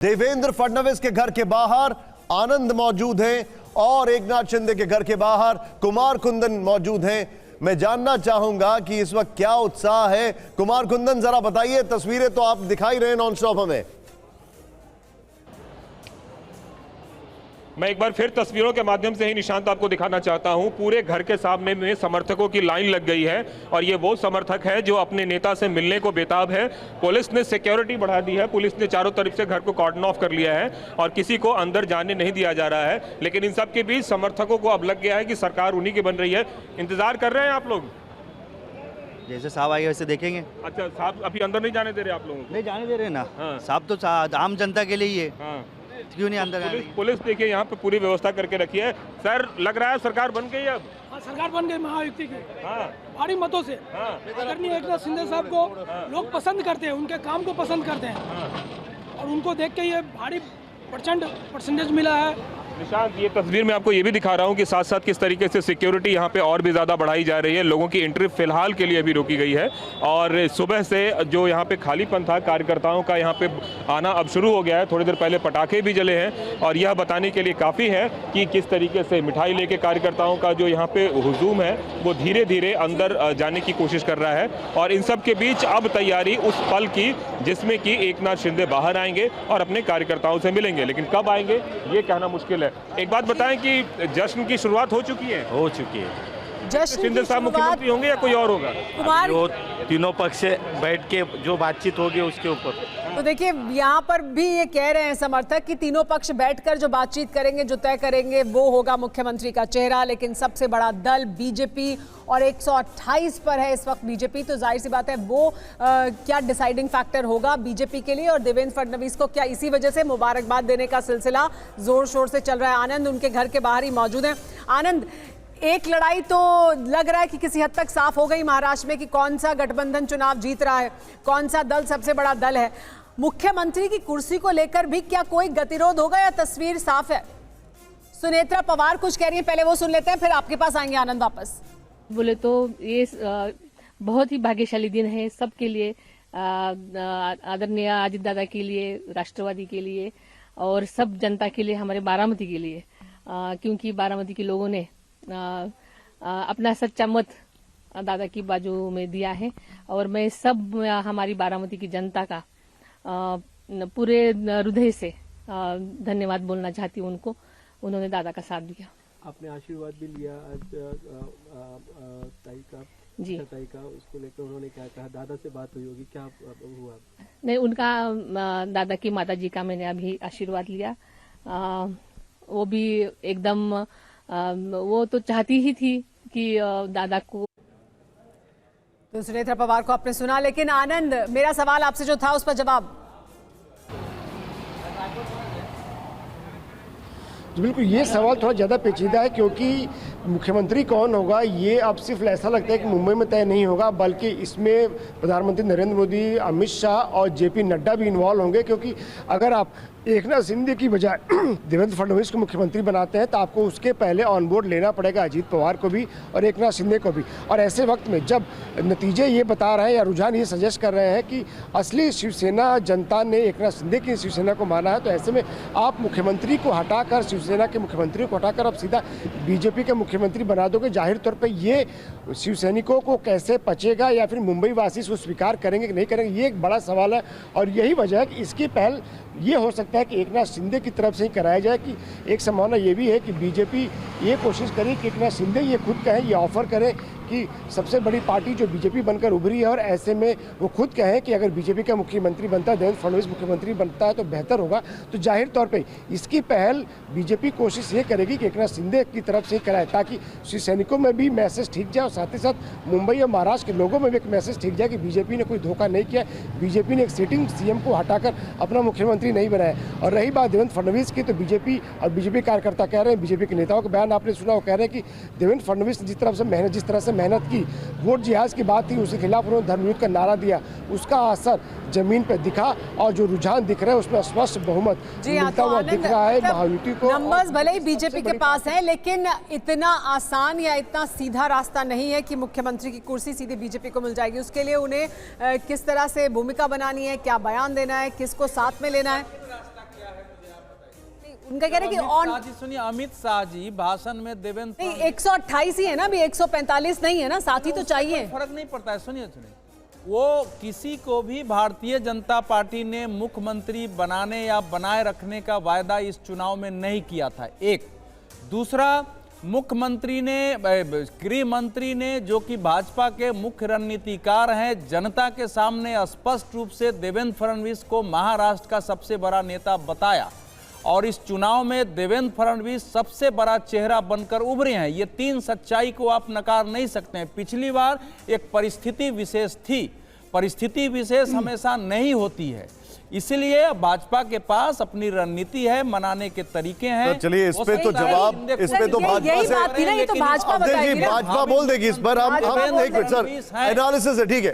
देवेंद्र फडणवीस के घर के बाहर आनंद मौजूद हैं और एकनाथ शिंदे के घर के बाहर कुमार कुंदन मौजूद हैं। मैं जानना चाहूंगा कि इस वक्त क्या उत्साह है। कुमार कुंदन, जरा बताइए, तस्वीरें तो आप दिखाई रहे नॉनस्टॉप हमें। मैं एक बार फिर तस्वीरों के माध्यम से ही निशांत आपको दिखाना चाहता हूं। पूरे घर के सामने में समर्थकों की लाइन लग गई है और ये वो समर्थक है जो अपने नेता से मिलने को बेताब है। पुलिस ने सिक्योरिटी बढ़ा दी है, पुलिस ने चारों तरफ से घर को कॉर्डन ऑफ कर लिया है और किसी को अंदर जाने नहीं दिया जा रहा है। लेकिन इन सब के बीच समर्थकों को अब लग गया है कि सरकार उन्हीं की बन रही है। इंतजार कर रहे हैं आप लोग? जैसे साहब आएंगे वैसे देखेंगे। अच्छा, साहब अभी अंदर नहीं जाने दे रहे आप लोगों को? नहीं जाने दे रहे ना। हाँ। साहब तो आम जनता के लिए ही है। हाँ। क्यों नहीं अंदर? पुलिस देखिए यहाँ पे पूरी व्यवस्था करके रखी है। सर, लग रहा है सरकार बन गई अब? हाँ, सरकार बन गई महायुति की। हाँ। भारी मतों से। हाँ। आदरणीय एकनाथ शिंदे साहब को लोग पसंद करते हैं, उनके काम को पसंद करते हैं। हाँ। और उनको देख के ये भारी प्रचंड परसेंटेज मिला है। निशांत, ये तस्वीर में आपको ये भी दिखा रहा हूँ कि साथ साथ किस तरीके से सिक्योरिटी यहाँ पे और भी ज़्यादा बढ़ाई जा रही है। लोगों की एंट्री फिलहाल के लिए अभी रोकी गई है और सुबह से जो यहाँ पे खालीपन था, कार्यकर्ताओं का यहाँ पे आना अब शुरू हो गया है। थोड़ी देर पहले पटाखे भी जले हैं और यह बताने के लिए काफ़ी है कि किस तरीके से मिठाई लेके कार्यकर्ताओं का जो यहाँ पे हुजूम है वो धीरे धीरे अंदर जाने की कोशिश कर रहा है। और इन सब के बीच अब तैयारी उस पल की जिसमें कि एकनाथ शिंदे बाहर आएंगे और अपने कार्यकर्ताओं से मिलेंगे। लेकिन कब आएंगे ये कहना मुश्किल है। एक बात बताएं कि जश्न की शुरुआत हो चुकी है? हो चुकी है। जश्न शिंदे साहब मुख्यमंत्री होंगे या कोई और होगा? कुमार, वो तीनों पक्ष से बैठ के जो बातचीत होगी उसके ऊपर। तो देखिए, यहाँ पर भी ये कह रहे हैं समर्थक कि तीनों पक्ष बैठकर जो बातचीत करेंगे, जो तय करेंगे, वो होगा मुख्यमंत्री का चेहरा। लेकिन सबसे बड़ा दल बीजेपी और 128 पर है इस वक्त बीजेपी, तो जाहिर सी बात है वो क्या डिसाइडिंग फैक्टर होगा बीजेपी के लिए। और देवेंद्र फडणवीस को क्या इसी वजह से मुबारकबाद देने का सिलसिला जोर शोर से चल रहा है। आनंद उनके घर के बाहर ही मौजूद हैं। आनंद, एक लड़ाई तो लग रहा है कि किसी हद तक साफ हो गई महाराष्ट्र में कि कौन सा गठबंधन चुनाव जीत रहा है, कौन सा दल सबसे बड़ा दल है। मुख्यमंत्री की कुर्सी को लेकर भी क्या कोई गतिरोध होगा या तस्वीर साफ है? सुनेत्रा पवार कुछ कह रही हैं, पहले वो सुन लेते हैं, फिर आपके पास आएंगे आनंद वापस। बोले तो ये बहुत ही भाग्यशाली दिन है सबके लिए, आदरणीय अजित दादा के लिए, राष्ट्रवादी के लिए और सब जनता के लिए, हमारे बारामती के लिए, क्योंकि बारामती के लोगों ने अपना सच्चा मत दादा की बाजू में दिया है। और मैं सब हमारी बारामती की जनता का पूरे हृदय से धन्यवाद बोलना चाहती हूँ उनको, उन्होंने दादा का साथ दिया। आपने आशीर्वाद भी लिया आज ताई का जी, ताई का, उसको लेकर उन्होंने क्या कहा? दादा से बात हुई होगी, क्या हुआ? नहीं, उनका दादा की माता जी का मैंने अभी आशीर्वाद लिया। वो भी एकदम वो तो चाहती ही थी कि दादा को। तो सुनेत्रा पवार को आपने सुना, लेकिन आनंद, मेरा सवाल आपसे जो था उस पर जवाब। बिल्कुल, ये सवाल थोड़ा ज़्यादा पेचीदा है क्योंकि मुख्यमंत्री कौन होगा ये अब सिर्फ ऐसा लगता है कि मुंबई में तय नहीं होगा, बल्कि इसमें प्रधानमंत्री नरेंद्र मोदी, अमित शाह और जेपी नड्डा भी इन्वॉल्व होंगे। क्योंकि अगर आप एकनाथ शिंदे की बजाय देवेंद्र फडणवीस को मुख्यमंत्री बनाते हैं तो आपको उसके पहले ऑन बोर्ड लेना पड़ेगा अजीत पवार को भी और एकनाथ शिंदे को भी। और ऐसे वक्त में जब नतीजे ये बता रहे हैं या रुझान ये सजेस्ट कर रहे हैं कि असली शिवसेना जनता ने एकनाथ शिंदे की शिवसेना को माना है, तो ऐसे में आप मुख्यमंत्री को हटाकर, शिवसेना के मुख्यमंत्री को हटाकर अब सीधा बीजेपी के मुख्यमंत्री बना दोगे। जाहिर तौर पर ये शिवसैनिकों को कैसे पचेगा या फिर मुंबई वासी इसको स्वीकार करेंगे कि नहीं करेंगे, ये एक बड़ा सवाल है। और यही वजह है कि इसकी पहल ये हो सकता है कि एकनाथ शिंदे की तरफ से ही कराया जाए। कि एक संभावना ये भी है कि बीजेपी ये कोशिश करे कि एकनाथ शिंदे ये खुद कहें, ये ऑफर करें कि सबसे बड़ी पार्टी जो बीजेपी बनकर उभरी है, और ऐसे में वो खुद कहें कि अगर बीजेपी का मुख्यमंत्री बनता है, देवेंद्र फडणवीस मुख्यमंत्री बनता है तो बेहतर होगा। तो जाहिर तौर पे इसकी पहल बीजेपी कोशिश ये करेगी कि एकनाथ शिंदे की तरफ से कराए, ताकि सैनिकों में भी मैसेज ठीक जाए और साथ ही साथ मुंबई और महाराष्ट्र के लोगों में भी एक मैसेज ठीक जाए कि बीजेपी ने कोई धोखा नहीं किया, बीजेपी ने एक सिटिंग सीएम को हटाकर अपना मुख्यमंत्री नहीं बनाया। और रही बात देवेंद्र फडणवीस की, तो बीजेपी और बीजेपी कार्यकर्ता कह रहे हैं, बीजेपी के नेताओं का बयान आपने सुना, वो कह रहे हैं कि देवेंद्र फडणवीस ने जिस तरह से मेहनत की, वोट जिहाज की बात थी, उसके खिलाफ उन्होंने धर्मयुद्ध का नारा दिया, उसका असर जमीन पर दिखा और जो रुझान दिख रहे हैं उसमें स्पष्ट बहुमत मिलता हुआ दिख रहा है महायुति को। नंबर्स भले ही बीजेपी के पास हैं, लेकिन इतना आसान या इतना सीधा रास्ता नहीं है कि मुख्यमंत्री की कुर्सी सीधे बीजेपी को मिल जाएगी। उसके लिए उन्हें किस तरह से भूमिका बनानी है, क्या बयान देना है, किसको साथ में लेना है। उनका कह रहे हैं कि ऑन सुनिए, अमित शाह जी भाषण में देवेंद्र नहीं 128 ही है ना, अभी 145 नहीं है ना, साथी तो चाहिए। फर्क नहीं पड़ता है। सुनिए, वो किसी को भी भारतीय जनता पार्टी ने मुख्यमंत्री बनाने या बनाए रखने का वायदा इस चुनाव में नहीं किया था। एक दूसरा, मुख्यमंत्री ने, गृह मंत्री ने, जो कि भाजपा के मुख्य रणनीतिकार हैं, जनता के सामने स्पष्ट रूप से देवेंद्र फडणवीस को महाराष्ट्र का सबसे बड़ा नेता बताया और इस चुनाव में देवेंद्र फडणवीस सबसे बड़ा चेहरा बनकर उभरे हैं। ये तीन सच्चाई को आप नकार नहीं सकते हैं। पिछली बार एक परिस्थिति विशेष थी, परिस्थिति विशेष हमेशा नहीं होती है, इसलिए भाजपा के पास अपनी रणनीति है, मनाने के तरीके हैं। तो चलिए इस पे तो जवाब, इस पे तो भाजपा से भाजपा भाजपा बोल देगी इस पर। हम एक मिनट सर, एनालिसिस है, ठीक है।